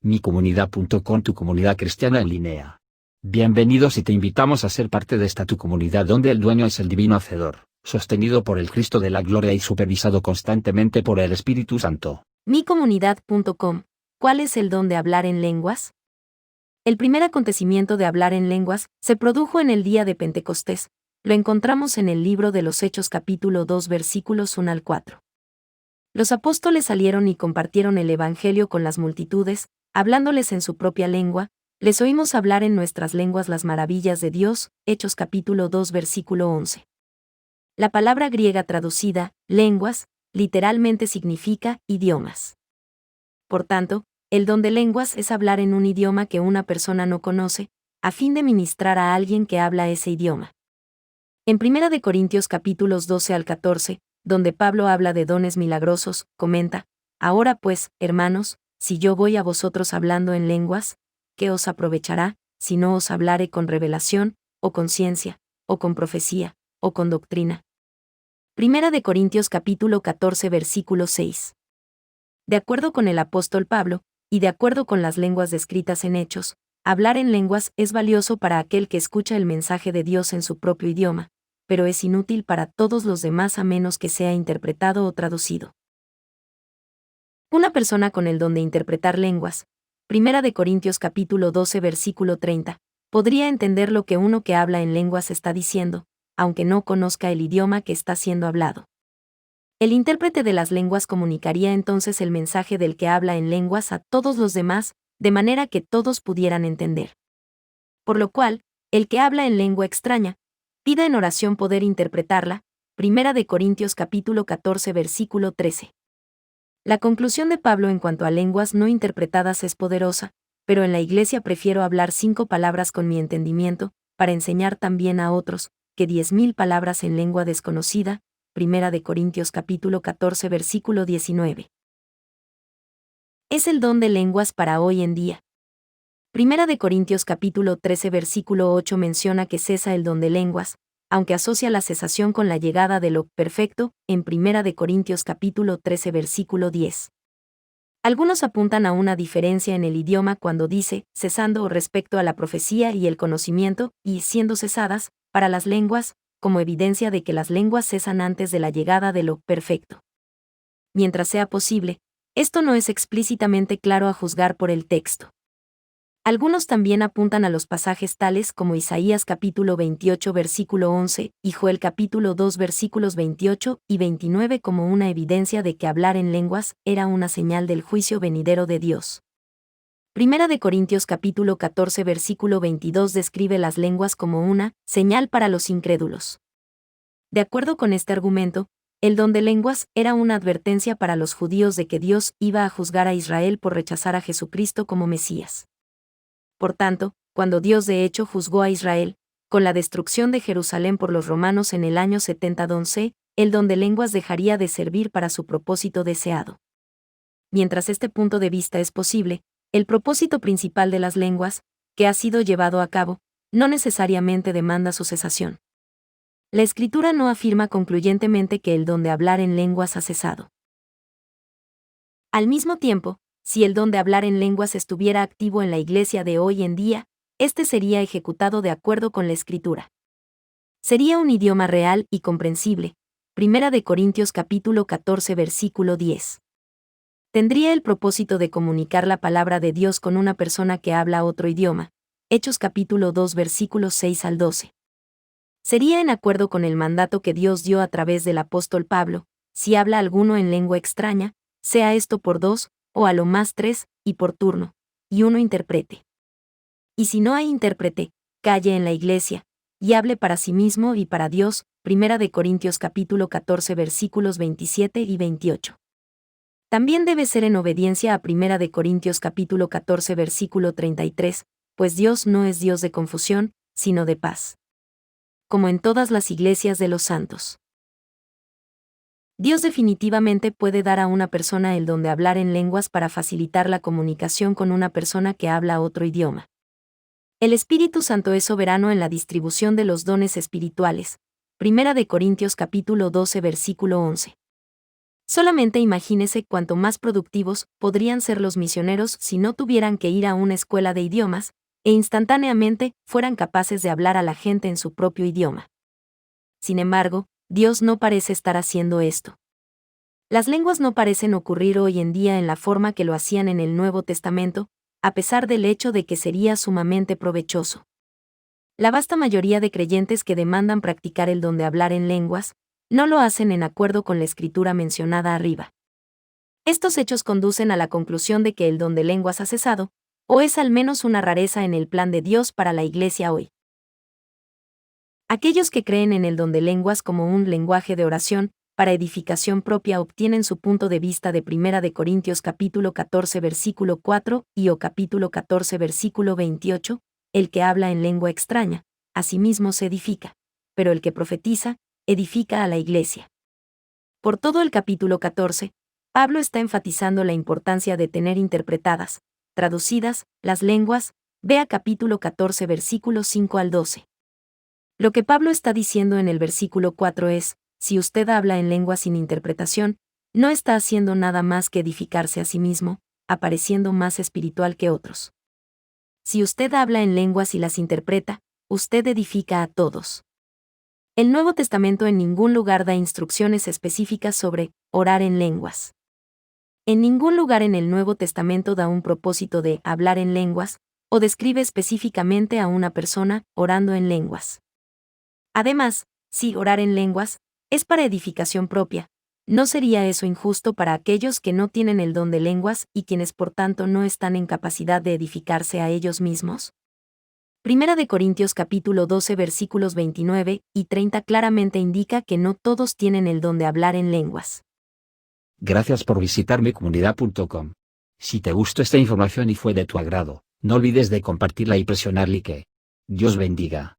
micomunidad.com, tu comunidad cristiana en línea. Bienvenidos y te invitamos a ser parte de esta tu comunidad donde el dueño es el divino Hacedor, sostenido por el Cristo de la Gloria y supervisado constantemente por el Espíritu Santo. micomunidad.com. ¿Cuál es el don de hablar en lenguas? El primer acontecimiento de hablar en lenguas se produjo en el día de Pentecostés. Lo encontramos en el libro de los Hechos capítulo 2 versículos 1 al 4. Los apóstoles salieron y compartieron el Evangelio con las multitudes, hablándoles en su propia lengua. Les oímos hablar en nuestras lenguas las maravillas de Dios. Hechos capítulo 2 versículo 11. La palabra griega traducida, lenguas, literalmente significa idiomas. Por tanto, el don de lenguas es hablar en un idioma que una persona no conoce, a fin de ministrar a alguien que habla ese idioma. En 1 Corintios capítulos 12 al 14, donde Pablo habla de dones milagrosos, comenta: Ahora pues, hermanos, si yo voy a vosotros hablando en lenguas, ¿qué os aprovechará, si no os hablare con revelación, o con ciencia, o con profecía, o con doctrina? 1 Corintios capítulo 14 versículo 6. De acuerdo con el apóstol Pablo, y de acuerdo con las lenguas descritas en Hechos, hablar en lenguas es valioso para aquel que escucha el mensaje de Dios en su propio idioma, pero es inútil para todos los demás a menos que sea interpretado o traducido. Una persona con el don de interpretar lenguas, 1 Corintios capítulo 12 versículo 30, podría entender lo que uno que habla en lenguas está diciendo, aunque no conozca el idioma que está siendo hablado. El intérprete de las lenguas comunicaría entonces el mensaje del que habla en lenguas a todos los demás, de manera que todos pudieran entender. Por lo cual, el que habla en lengua extraña, pida en oración poder interpretarla. 1 Corintios capítulo 14 versículo 13. La conclusión de Pablo en cuanto a lenguas no interpretadas es poderosa, pero en la iglesia prefiero hablar 5 palabras con mi entendimiento, para enseñar también a otros, que 10.000 palabras en lengua desconocida. 1 Corintios capítulo 14 versículo 19. Es el don de lenguas para hoy en día. 1 Corintios capítulo 13 versículo 8 menciona que cesa el don de lenguas, aunque asocia la cesación con la llegada de lo perfecto, en 1 Corintios capítulo 13 versículo 10. Algunos apuntan a una diferencia en el idioma cuando dice, cesando respecto a la profecía y el conocimiento, y siendo cesadas, para las lenguas, como evidencia de que las lenguas cesan antes de la llegada de lo perfecto. Mientras sea posible, esto no es explícitamente claro a juzgar por el texto. Algunos también apuntan a los pasajes tales como Isaías capítulo 28 versículo 11 y Joel capítulo 2 versículos 28 y 29 como una evidencia de que hablar en lenguas era una señal del juicio venidero de Dios. 1 Corintios capítulo 14 versículo 22 describe las lenguas como una señal para los incrédulos. De acuerdo con este argumento, el don de lenguas era una advertencia para los judíos de que Dios iba a juzgar a Israel por rechazar a Jesucristo como Mesías. Por tanto, cuando Dios de hecho juzgó a Israel, con la destrucción de Jerusalén por los romanos en el año 70 d. El don de lenguas dejaría de servir para su propósito deseado. Mientras este punto de vista es posible, el propósito principal de las lenguas, que ha sido llevado a cabo, no necesariamente demanda su cesación. La Escritura no afirma concluyentemente que el don de hablar en lenguas ha cesado. Al mismo tiempo, si el don de hablar en lenguas estuviera activo en la iglesia de hoy en día, este sería ejecutado de acuerdo con la Escritura. Sería un idioma real y comprensible. 1 Corintios capítulo 14 versículo 10. Tendría el propósito de comunicar la palabra de Dios con una persona que habla otro idioma. Hechos capítulo 2 versículos 6 al 12. Sería en acuerdo con el mandato que Dios dio a través del apóstol Pablo: si habla alguno en lengua extraña, sea esto por 2, o a lo más 3, y por turno, y uno interprete. Y si no hay intérprete, calle en la iglesia, y hable para sí mismo y para Dios. 1 Corintios capítulo 14 versículos 27 y 28. También debe ser en obediencia a 1 Corintios capítulo 14 versículo 33, pues Dios no es Dios de confusión, sino de paz. Como en todas las iglesias de los santos. Dios definitivamente puede dar a una persona el don de hablar en lenguas para facilitar la comunicación con una persona que habla otro idioma. El Espíritu Santo es soberano en la distribución de los dones espirituales. 1 Corintios capítulo 12 versículo 11. Solamente imagínese cuánto más productivos podrían ser los misioneros si no tuvieran que ir a una escuela de idiomas, e instantáneamente fueran capaces de hablar a la gente en su propio idioma. Sin embargo, Dios no parece estar haciendo esto. Las lenguas no parecen ocurrir hoy en día en la forma que lo hacían en el Nuevo Testamento, a pesar del hecho de que sería sumamente provechoso. La vasta mayoría de creyentes que demandan practicar el don de hablar en lenguas, no lo hacen en acuerdo con la escritura mencionada arriba. Estos hechos conducen a la conclusión de que el don de lenguas ha cesado, o es al menos una rareza en el plan de Dios para la Iglesia hoy. Aquellos que creen en el don de lenguas como un lenguaje de oración, para edificación propia obtienen su punto de vista de 1 de Corintios capítulo 14 versículo 4 y o capítulo 14 versículo 28, el que habla en lengua extraña, a sí mismo se edifica, pero el que profetiza, edifica a la Iglesia. Por todo el capítulo 14, Pablo está enfatizando la importancia de tener interpretadas, traducidas, las lenguas, vea capítulo 14 versículos 5 al 12. Lo que Pablo está diciendo en el versículo 4 es, si usted habla en lengua sin interpretación, no está haciendo nada más que edificarse a sí mismo, apareciendo más espiritual que otros. Si usted habla en lenguas y las interpreta, usted edifica a todos. El Nuevo Testamento en ningún lugar da instrucciones específicas sobre orar en lenguas. En ningún lugar en el Nuevo Testamento da un propósito de hablar en lenguas, o describe específicamente a una persona orando en lenguas. Además, si orar en lenguas es para edificación propia, ¿no sería eso injusto para aquellos que no tienen el don de lenguas y quienes por tanto no están en capacidad de edificarse a ellos mismos? 1 de Corintios capítulo 12 versículos 29 y 30 claramente indica que no todos tienen el don de hablar en lenguas. Gracias por visitar micomunidad.com. Si te gustó esta información y fue de tu agrado, no olvides de compartirla y presionar like. Dios bendiga.